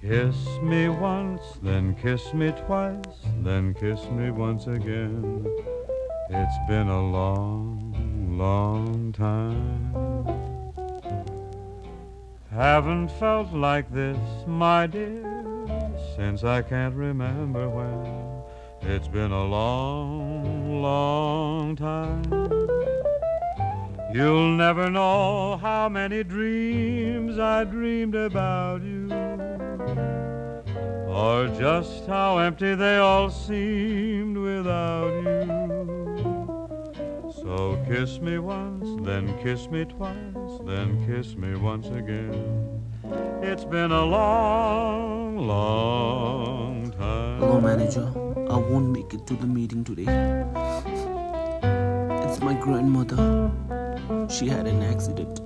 Kiss me once, then kiss me twice, then kiss me once again. It's been a long, long time. Haven't felt like this, my dear, since I can't remember when. It's been a long, long time. You'll never know how many dreams I dreamed about you, or just how empty they all seemed without you. So kiss me once, then kiss me twice, then kiss me once again. It's been a long, long Hello, time. manager. I won't make it to the meeting today. It's my grandmother. She had an accident.